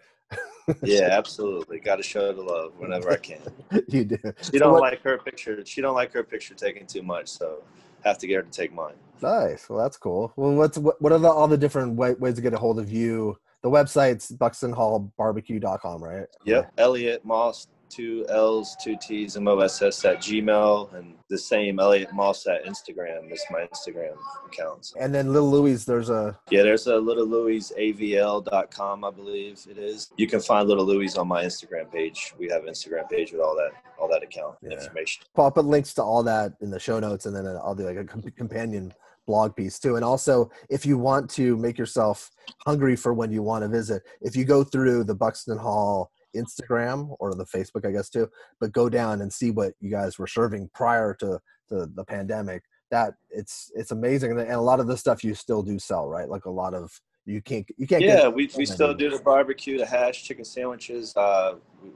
[SPEAKER 2] Yeah, absolutely. Got to show the love whenever I can.
[SPEAKER 1] You do.
[SPEAKER 2] She don't like her picture. She don't like her picture taken too much, so have to get her to take mine.
[SPEAKER 1] Nice. Well, that's cool. Well, what are all the different ways to get a hold of you? The website's buxtonhallbarbecue.com, right?
[SPEAKER 2] Yep. Elliott Moss, 2 L's, 2 T's, MOSS at Gmail, and the same Elliott Moss at Instagram is my Instagram account. So.
[SPEAKER 1] And then Little Louie's, there's a
[SPEAKER 2] Little Louie's AVL.com, I believe it is. You can find Little Louie's on my Instagram page. We have an Instagram page with all that account information.
[SPEAKER 1] I'll put links to all that in the show notes, and then I'll do like a companion blog piece too. And also, if you want to make yourself hungry for when you want to visit, if you go through the Buxton Hall Instagram or the Facebook, I guess too, but go down and see what you guys were serving prior to the pandemic. That it's amazing, and a lot of the stuff you still do sell, right? Like a lot of you can't.
[SPEAKER 2] Yeah, we still do the barbecue, the hash, chicken sandwiches.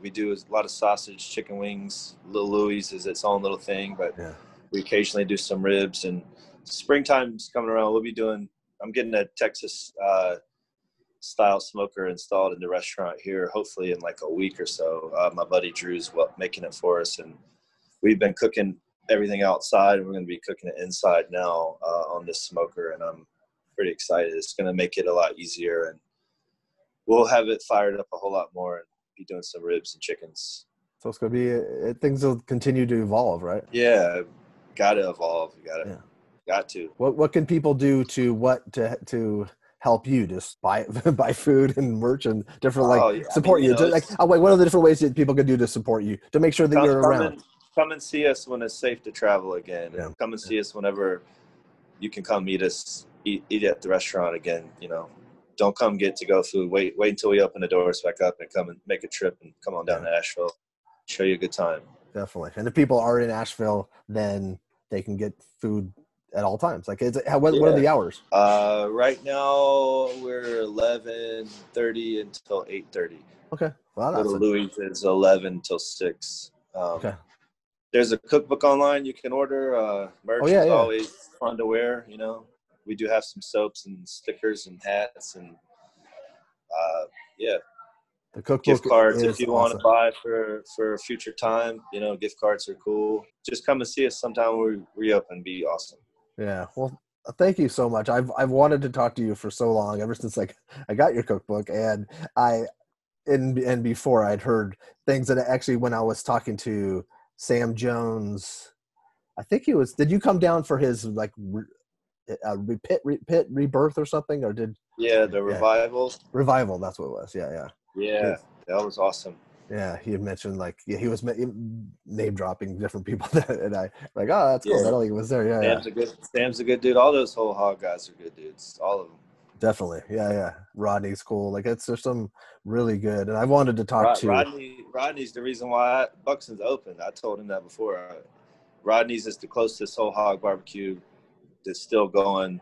[SPEAKER 2] We do a lot of sausage, chicken wings. Little Louie's is its own little thing, but we occasionally do some ribs. And springtime's coming around. I'm getting a Texas style smoker installed in the restaurant here, hopefully in like a week or so. My buddy Drew's making it for us, and we've been cooking everything outside, and we're going to be cooking it inside now on this smoker, and I'm pretty excited. It's going to make it a lot easier, and we'll have it fired up a whole lot more and be doing some ribs and chickens.
[SPEAKER 1] So it's going to be things will continue to evolve, right?
[SPEAKER 2] Yeah, got to evolve. Got to.
[SPEAKER 1] What can people do to help you? Just buy food and merch and different support you. What are the different ways that people can do to support you to make sure that you're around?
[SPEAKER 2] Come and see us when it's safe to travel again. Yeah. Come and see us whenever you can come meet us, eat at the restaurant again. Don't come get to-go food. Wait until we open the doors back up and come and make a trip and come on down to Asheville. Show you a good time.
[SPEAKER 1] Definitely. And if people are in Asheville, then they can get food at all times. Like, what are the hours?
[SPEAKER 2] Right now we're 11:30 until 8:30.
[SPEAKER 1] Okay. Well,
[SPEAKER 2] Little Louis is 11 till 6.
[SPEAKER 1] Okay.
[SPEAKER 2] There's a cookbook online you can order. Merch is always fun to wear. We do have some soaps and stickers and hats and
[SPEAKER 1] the cookbook
[SPEAKER 2] gift cards if you want to buy for a future time. Gift cards are cool. Just come and see us sometime when we reopen. Be awesome.
[SPEAKER 1] Yeah. Well, thank you so much. I've wanted to talk to you for so long, ever since I got your cookbook, and and before I'd heard things that actually when I was talking to Sam Jones, I think did you come down for his pit rebirth or something, or did
[SPEAKER 2] the revival,
[SPEAKER 1] that's what it was.
[SPEAKER 2] Yeah, that was awesome.
[SPEAKER 1] Yeah, he had mentioned he was name dropping different people and I that's cool. I don't think it was there.
[SPEAKER 2] Sam's a good dude. All those whole hog guys are good dudes. All of them.
[SPEAKER 1] Definitely. Yeah. Rodney's cool. There's some really good. And I wanted to talk to
[SPEAKER 2] Rodney's the reason why Buxton's open. I told him that before. Rodney's is the closest whole hog barbecue that's still going.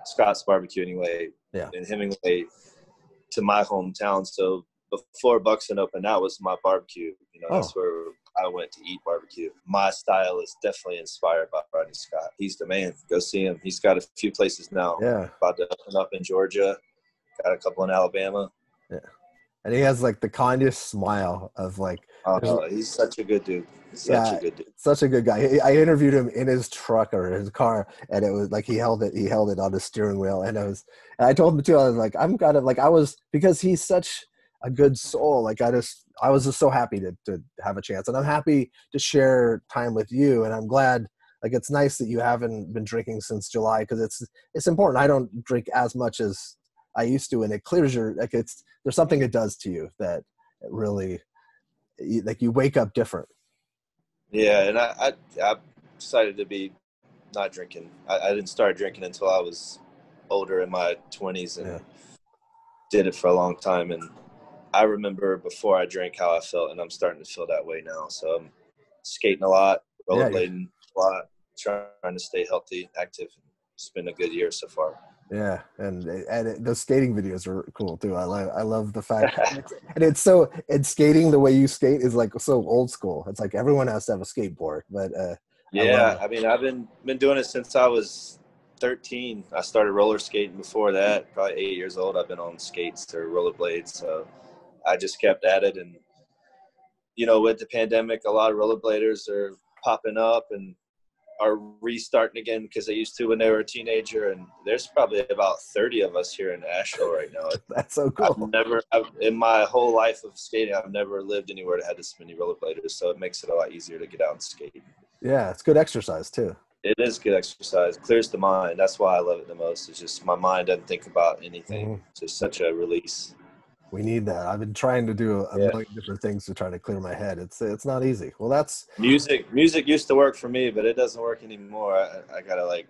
[SPEAKER 2] Scott's barbecue anyway.
[SPEAKER 1] Yeah.
[SPEAKER 2] In Hemingway to my hometown. So before Buxton opened, that was my barbecue. That's where I went to eat barbecue. My style is definitely inspired by Rodney Scott. He's the man. Go see him. He's got a few places now.
[SPEAKER 1] Yeah.
[SPEAKER 2] About to open up in Georgia got a couple in Alabama.
[SPEAKER 1] Yeah. And he has like the kindest smile of like,
[SPEAKER 2] he's such a good dude.
[SPEAKER 1] Such a good guy. I interviewed him in his truck or his car, and it was like he held it on his steering wheel, and I told him too, I was like, because he's such a good soul. Like I was just so happy to have a chance, and I'm happy to share time with you, and I'm glad. Like it's nice that you haven't been drinking since July, because it's important. I don't drink as much as I used to, and it clears there's something it does to you that it really, like you wake up different.
[SPEAKER 2] Yeah, and I decided to be not drinking. I didn't start drinking until I was older, in my 20s, and did it for a long time. And I remember before I drank how I felt, and I'm starting to feel that way now. So I'm skating a lot, rollerblading a lot, trying to stay healthy, active. It's been a good year so far.
[SPEAKER 1] Yeah, and those skating videos are cool too. I love the fact, and skating the way you skate is like so old school. It's like everyone has to have a skateboard, but
[SPEAKER 2] I mean, I've been doing it since I was 13. I started roller skating before that. Probably 8 years old. I've been on skates or rollerblades, so I just kept at it. And with the pandemic, a lot of rollerbladers are popping up and are restarting again because they used to when they were a teenager. And there's probably about 30 of us here in Asheville right now.
[SPEAKER 1] That's so cool.
[SPEAKER 2] In my whole life of skating, I've never lived anywhere that had this many rollerbladers, so it makes it a lot easier to get out and skate.
[SPEAKER 1] Yeah, it's good exercise too.
[SPEAKER 2] It is good exercise. Clears the mind. That's why I love it the most. It's just my mind doesn't think about anything. Mm-hmm. It's just such a release.
[SPEAKER 1] We need that. I've been trying to do a million different things to try to clear my head. It's not easy. Well, that's
[SPEAKER 2] music used to work for me, but it doesn't work anymore. I gotta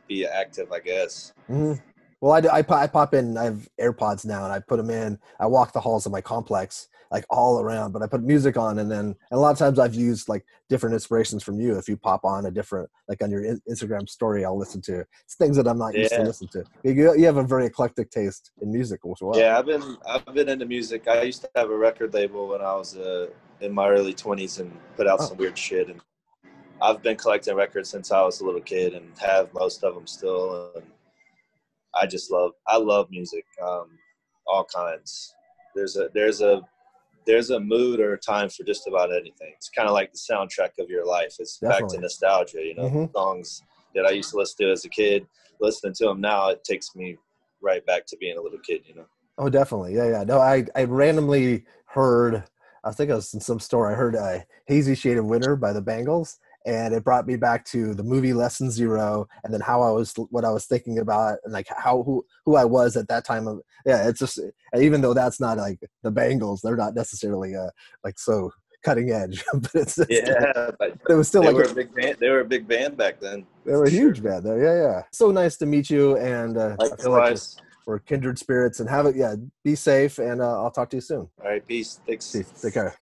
[SPEAKER 2] be active, I guess.
[SPEAKER 1] Mm-hmm. Well, I pop in. I have AirPods now, and I put them in. I walk the halls of my complex, like all around, but I put music on, and a lot of times I've used like different inspirations from you. If you pop on a different, like on your Instagram story, I'll listen to. It's things that I'm not used to listen to. You have a very eclectic taste in music as well.
[SPEAKER 2] Yeah, I've been into music. I used to have a record label when I was in my early 20s and put out some weird shit. And I've been collecting records since I was a little kid and have most of them still. And I love music, all kinds. There's a mood or a time for just about anything. It's kind of like the soundtrack of your life. It's back to nostalgia, mm-hmm. Songs that I used to listen to as a kid, listening to them now, it takes me right back to being a little kid,
[SPEAKER 1] Oh, definitely. Yeah. No, I randomly heard, I think I was in some store, I heard Hazy Shade of Winter by the Bangles. And it brought me back to the movie Lesson Zero, and then what I was thinking about, and like who I was at that time. It's just, even though that's not like the Bangles, they're not necessarily like so cutting edge, but it's just,
[SPEAKER 2] but
[SPEAKER 1] it was still
[SPEAKER 2] they were a big band. They were a big band back then.
[SPEAKER 1] They were a huge band there. Yeah. So nice to meet you, and I feel like we're kindred spirits. And be safe, and I'll talk to you soon.
[SPEAKER 2] All right, peace. Thanks.
[SPEAKER 1] Take care.